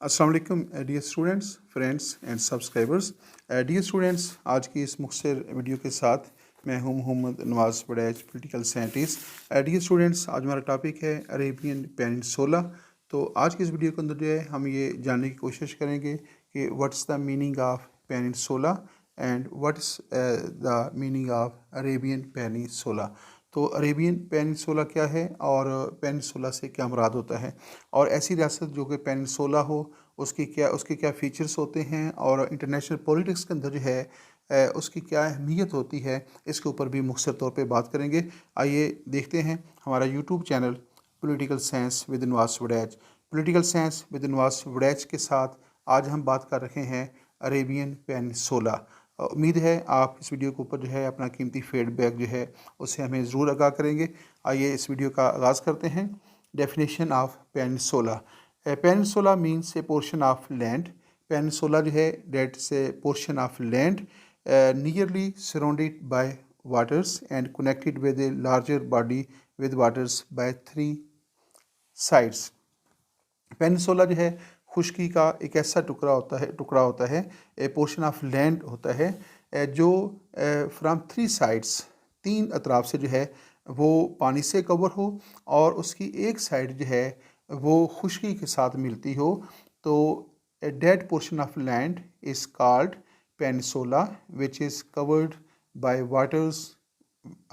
अस्सलाम वालेकुम dear students, friends and subscribers. Dear students, आज की इस मुख्तसर वीडियो के साथ मैं हूं Mohammad Nawaz Waraich, political scientist. Dear students, आज हमारा टॉपिक है अरेबियन पेनिनसुला। तो आज की इस वीडियो के अंदर जो है हम ये जानने की कोशिश करेंगे कि what's the meaning of peninsula and what's the meaning of Arabian peninsula. तो अरेबियन पेनिनसुला क्या है और पेनिनसुला से क्या मुराद होता है, और ऐसी रियासत जो कि पेनिनसुला हो उसके क्या फ़ीचर्स होते हैं, और इंटरनेशनल पॉलिटिक्स के अंदर जो है उसकी क्या अहमियत होती है, इसके ऊपर भी मुख्तसर तौर पे बात करेंगे। आइए देखते हैं हमारा YouTube channel political science with Nawaz Waraich. Political science with Nawaz Waraich के साथ आज हम बात कर रहे हैं अरेबियन पेनिनसुला। उम्मीद है आप इस वीडियो के ऊपर जो है अपना कीमती फीडबैक जो है उससे हमें ज़रूर आगाह करेंगे। आइए इस वीडियो का आगाज़ करते हैं। Definition of peninsula. Peninsula means a portion of land. Peninsula जो है that's a portion of land nearly surrounded by waters and connected with a larger body with waters by 3 sides. Peninsula जो है खुश्की का एक ऐसा टुकड़ा होता है ए पोर्शन ऑफ लैंड होता है जो फ्राम 3 साइड्स, 3 अतराफ से जो है वो पानी से कवर हो और उसकी एक साइड जो है वो खुश्की के साथ मिलती हो। तो a dead portion of land is called peninsula which is covered by waters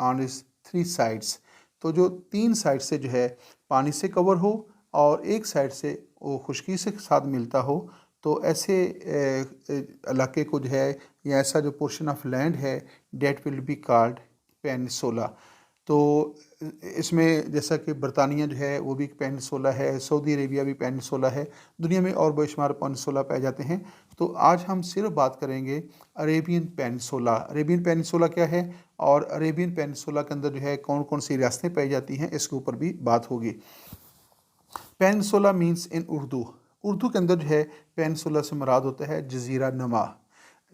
on is 3 sides. तो जो 3 साइड से जो है पानी से कवर हो और एक साइड से वो खुश्की से साथ मिलता हो, तो ऐसे इलाके को जो है या ऐसा जो पोर्शन ऑफ लैंड है that will be called peninsula. तो इसमें जैसा कि बरतानिया जो है वो भी पेनिनसुला है, सऊदी अरेबिया भी पेनिनसुला है, दुनिया में और बेशुमार पेनिनसुला पाए जाते हैं। तो आज हम सिर्फ बात करेंगे अरेबियन पेनिनसुला। अरेबियन पेनिनसुला क्या है और अरेबियन पेनिनसुला के अंदर जो है कौन कौन सी रियासतें पाई जाती हैं, इसके ऊपर भी बात होगी। पेनिनसुला मीन्स इन उर्दू के अंदर जो है पेनिनसुला से मुराद होता है जजीरा नमा।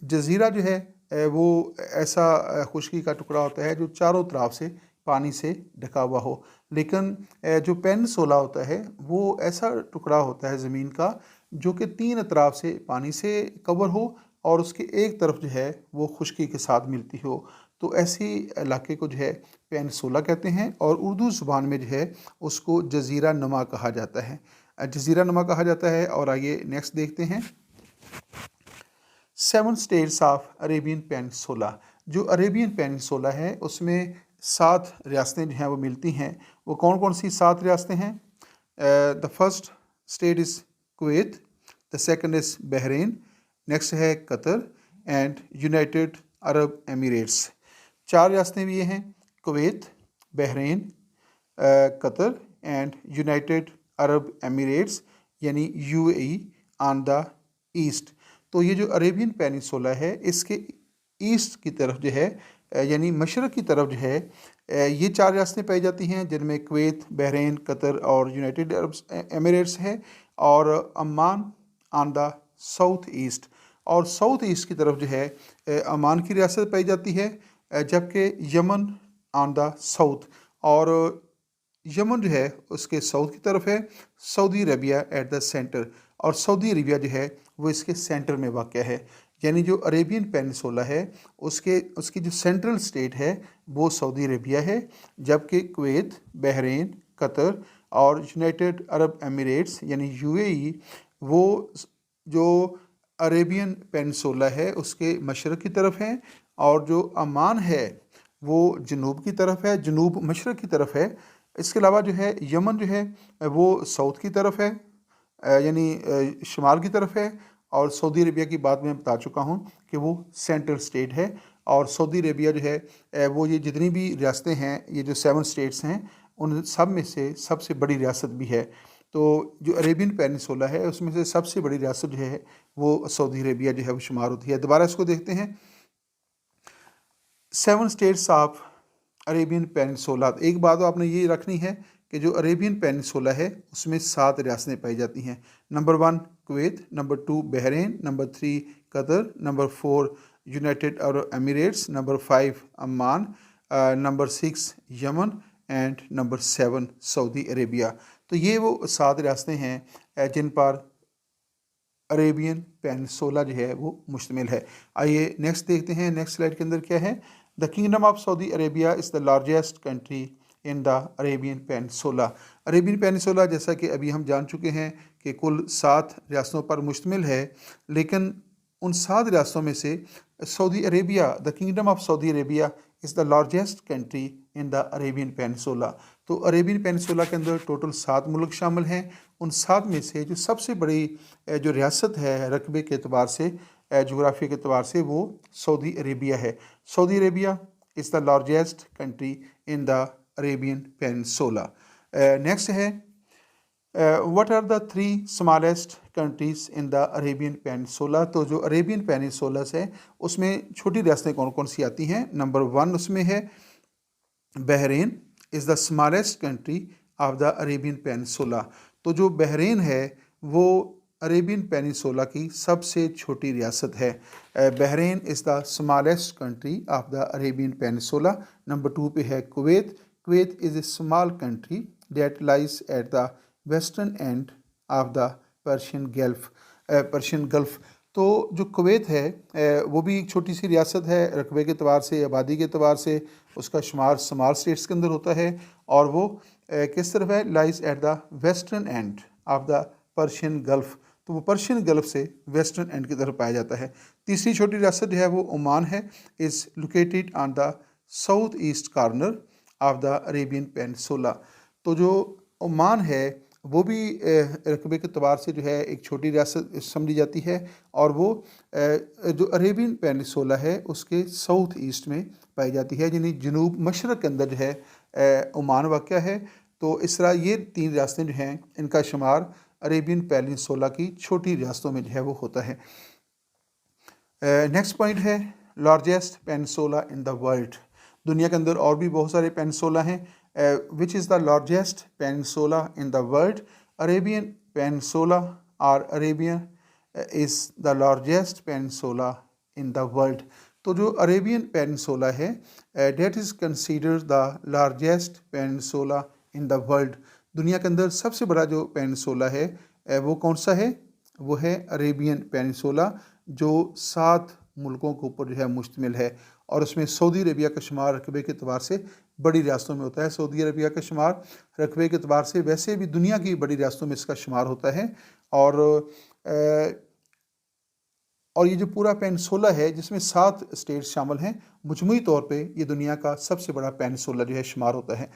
जजीरा जो है वो ऐसा खुश्की का टुकड़ा होता है जो चारों तरफ से पानी से ढका हुआ हो, लेकिन जो पेनिनसुला होता है वो ऐसा टुकड़ा होता है ज़मीन का जो कि 3 अतराफ से पानी से कवर हो और उसके एक तरफ जो है वो खुश्की के साथ मिलती हो। तो ऐसी इलाके को जो है पेनिनसुला कहते हैं और उर्दू ज़ुबान में जो है उसको जजीरा नमा कहा जाता है, जजीरा नमा कहा जाता है। और आइए नेक्स्ट देखते हैं 7 स्टेट्स ऑफ अरेबियन पेनिनसुला। जो अरेबियन पेनिनसुला है उसमें 7 रियासतें जो हैं वो मिलती हैं। वो कौन कौन सी 7 रियासतें हैं? The first state is Kuwait, the second is Bahrain, next है Qatar and United Arab Emirates. 4 रियासतें भी ये हैं, Kuwait, Bahrain, Qatar and United Arab Emirates यानी UAE ऑन द ईस्ट। तो ये जो अरेबियन पेनिनसुला है इसके ईस्ट की तरफ जो है यानी मशरक़ की तरफ जो है ये 4 रियासतें पाई जाती हैं, जिनमें कुवैत, बहरीन, कतर और यूनाइटेड अरब एमिरेट्स है, और Amman on the south east. और साउथ ईस्ट की तरफ जो है अमान की रियासत पाई जाती है, जबकि यमन ऑन द साउथ, और यमन जो है उसके साउथ की तरफ है, Saudi Arabia at the centre, और सऊदी अरेबिया जो है वो इसके सेंटर में वाक़ है। यानी जो अरेबियन पेनिनसुला है उसकी जो सेंट्रल स्टेट है वो सऊदी अरेबिया है, जबकि कुवैत, बहरीन, कतर और यूनाइटेड अरब एमिरेट्स यानी UAE वो जो अरेबियन पेनिनसुला है उसके मशरक़ की तरफ है, और जो अमान है वो जनूब की तरफ है, जनूब मशरक़ की तरफ है। इसके अलावा जो है यमन जो है वो साउथ की तरफ है यानी शुमाल की तरफ है, और सऊदी अरेबिया की बात मैं बता चुका हूँ कि वो सेंट्रल स्टेट है। और सऊदी अरेबिया जो है वो ये जितनी भी रियासतें हैं, ये जो 7 स्टेट्स हैं उन सब में से सबसे बड़ी रियासत भी है। तो जो अरेबियन पेनिनसुला है उसमें से सबसे बड़ी रियासत जो है वो सऊदी अरेबिया जो है वो शुमार होती है। दोबारा इसको देखते हैं 7 स्टेट्स ऑफ अरेबियन पेनिनसुला। एक बात तो आपने ये रखनी है कि जो अरेबियन पेनिनसुला है उसमें 7 रियासतें पाई जाती हैं। Number 1 Kuwait, number 2 Bahrain, number 3 Qatar, number 4 United Arab Emirates, number 5 Amman, number 6 Yemen and number 7 Saudi Arabia. तो ये वो 7 रियासतें हैं जिन पर अरेबियन पेनिनसुला जो है वो मुश्तमिल है। आइए नेक्स्ट देखते हैं, नेक्स्ट स्लाइड के अंदर क्या है। The kingdom of Saudi Arabia is the largest country in the Arabian peninsula. Arabian peninsula जैसा कि अभी हम जान चुके हैं कि कुल 7 रियासतों पर मुश्तमिल है, लेकिन उन 7 रियासतों में से Saudi Arabia, the kingdom of Saudi Arabia is the largest country in the Arabian peninsula. तो अरेबियन पेनिनसुला के अंदर टोटल 7 मुल्क शामिल हैं। उन 7 में से जो सबसे बड़ी जो रियासत है रकबे के अतबार से, जोग्राफी के अतबार से, वो सऊदी अरेबिया है। Saudi Arabia is the largest country in the Arabian peninsula. Next है what are the 3 smallest countries in the Arabian peninsula. तो जो अरेबियन पेनिनसुला है उसमें छोटी रियासतें कौन कौन सी आती हैं। नंबर 1 उसमें है Bahrain is the smallest country of the Arabian peninsula. तो जो बहरीन है वो अरेबियन पेनिनसुला की सबसे छोटी रियासत है। Bahrain is the smallest country of the Arabian peninsula. Number 2 पे है Kuwait. Kuwait is a small country that lies at the western end of the Persian gulf. तो जो कुवैत है वो भी एक छोटी सी रियासत है, रकबे के अतबार से, आबादी के अतबार से उसका शुमार स्मॉल स्टेट्स के अंदर होता है, और वो किस तरफ है, lies at the western end of the Persian gulf. तो वो पर्शियन गल्फ़ से वेस्टर्न एंड की तरफ पाया जाता है। तीसरी छोटी रियासत जो है वो ओमान है, is located on the south east corner of the Arabian peninsula. तो जो ओमान है वो भी रकबे के अतबार से जो है एक छोटी रियासत समझी जाती है, और वो जो अरेबियन पेनिनसुला है उसके साउथ ईस्ट में पाई जाती है, यानी जनूब मशरक़ के अंदर जो है ओमान वाक़या है। तो इस तरह ये 3 रियासतें जो हैं इनका शुमार अरेबियन पेनिनसुला की छोटी रियासतों में जो है वो होता है। नेक्स्ट पॉइंट है largest peninsula in the world. दुनिया के अंदर और भी बहुत सारे पेनिनसुला हैं। Which is the largest peninsula in the world. Arabian peninsula और Arabian is the largest peninsula in the world. तो जो अरेबियन पेनिनसुला है that is considered the largest peninsula in the world. दुनिया के अंदर सबसे बड़ा जो पेनिनसुला है वो कौन सा है, वो है अरेबियन पेनिनसुला, जो 7 मुल्कों के ऊपर जो है मुश्तमिल है, और उसमें सऊदी अरेबिया का शुमार रकबे के अतबार से बड़ी रियासतों में होता है। सऊदी अरेबिया का शुमार रकबे के अतबार से वैसे भी दुनिया की बड़ी रियासतों में इसका शुमार होता है। और ये जो पूरा पेनिनसुला है जिसमें 7 स्टेट्स शामिल हैं, मजमूई तौर पे ये दुनिया का सबसे बड़ा पेनिनसुला जो है शुमार होता है।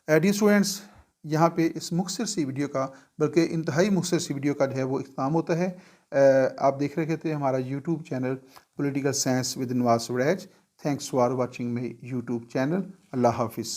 डियर स्टूडेंट्स, यहाँ पे इस मुख्तसर सी वीडियो का, बल्कि इंतहाई मुख्तसर सी वीडियो का जो है वो इख्तिताम होता है। आप देख रहे थे हमारा YouTube channel political science with Nawaz Waraich. Thanks for watching my YouTube channel. अल्लाह हाफिज़।